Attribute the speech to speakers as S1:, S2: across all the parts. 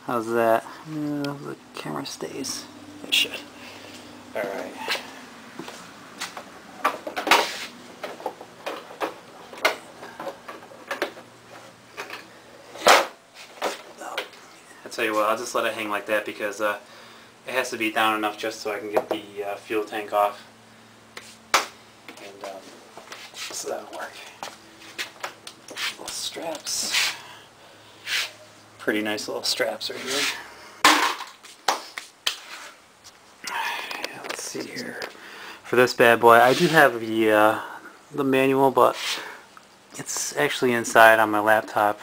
S1: How's that? The camera stays. It should. Alright. I'll tell you what, I'll just let it hang like that because it has to be down enough just so I can get the fuel tank off. And so that'll work. Little straps. Pretty nice little straps right here. Yeah, let's see here. For this bad boy, I do have the manual, but it's actually inside on my laptop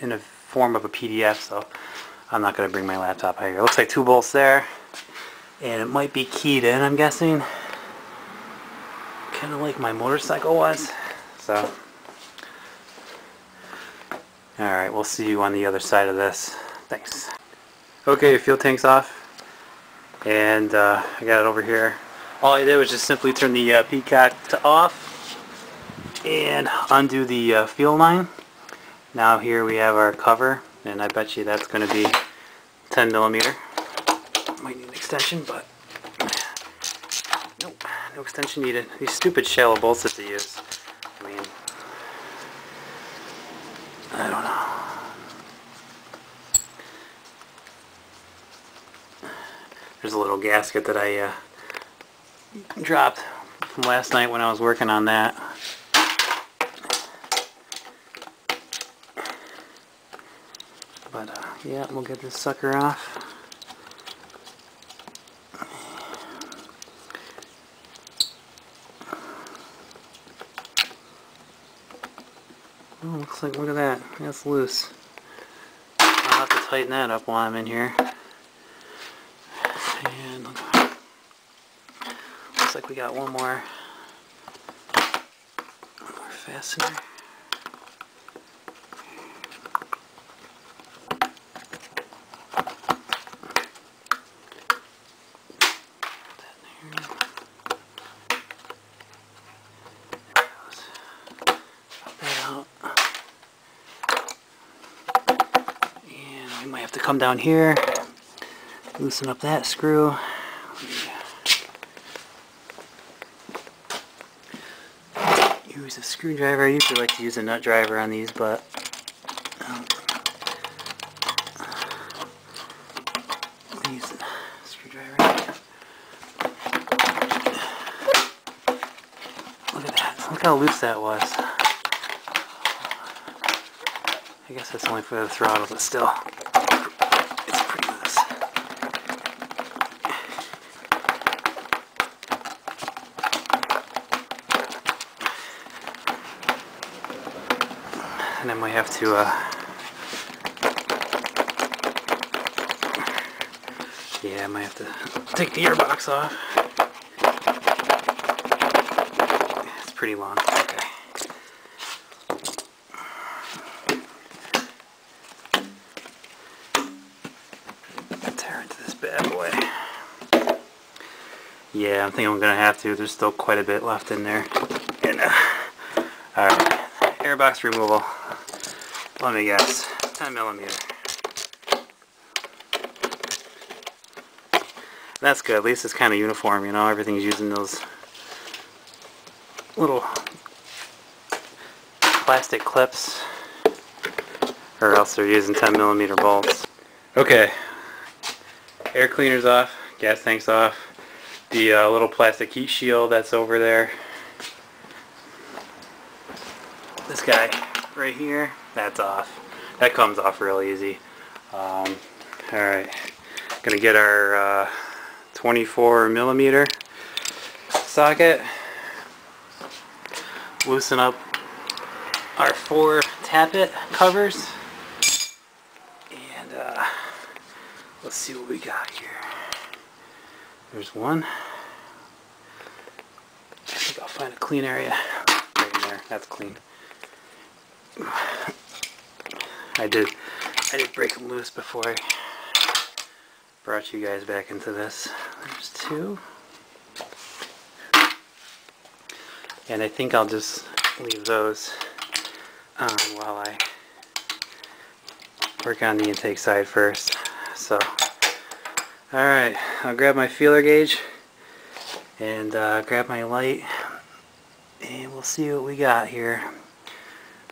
S1: in a form of a PDF, so I'm not going to bring my laptop out here. It looks like 2 bolts there, and it might be keyed in, I'm guessing. Kind of like my motorcycle was. So, alright, we'll see you on the other side of this. Thanks. Okay, your fuel tank's off, and I got it over here. All I did was just simply turn the peacock to off and undo the fuel line. Now here we have our cover, and I bet you that's going to be 10 millimeter. Might need an extension, but nope, no extension needed. These stupid shallow bolts that they use. I mean, I don't know. There's a little gasket that I dropped from last night when I was working on that. But yeah, we'll get this sucker off. Oh, looks like, look at that, that's loose. I'll have to tighten that up while I'm in here. And looks like we got one more fastener. Might have to come down here, loosen up that screw. Use a screwdriver. I usually like to use a nut driver on these, but use a screwdriver. Look at that. Look how loose that was. I guess that's only for the throttle, but still. And then we have to yeah, I might have to take the gearbox off. It's pretty long. Okay. Tear into this bad boy. Yeah, I think I'm gonna have to. There's still quite a bit left in there. And alright, airbox removal. Let me guess, 10 millimeter. That's good. At least it's kind of uniform, you know. Everything's using those little plastic clips, or else they're using 10 millimeter bolts. Okay, air cleaner's off, gas tank's off, the little plastic heat shield that's over there. This guy right here, that's off. That comes off real easy. Alright, gonna get our 24 millimeter socket, loosen up our 4 tappet covers, and let's see what we got here. There's one. I think I'll find a clean area right in there. That's clean. I did break them loose before I brought you guys back into this. There's 2. And I think I'll just leave those on while I work on the intake side first. So, alright, I'll grab my feeler gauge and grab my light, and we'll see what we got here.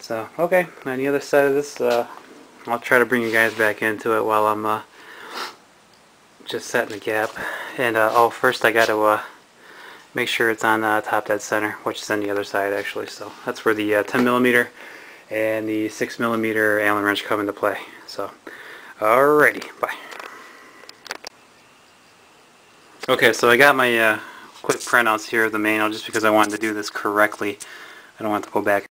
S1: So, okay, on the other side of this, I'll try to bring you guys back into it while I'm just setting the gap. And oh, first I got to make sure it's on top dead center, which is on the other side actually. So that's where the 10 millimeter and the 6 millimeter Allen wrench come into play. So, alrighty, bye. Okay, so I got my quick printouts here of the manual just because I wanted to do this correctly. I don't want to go back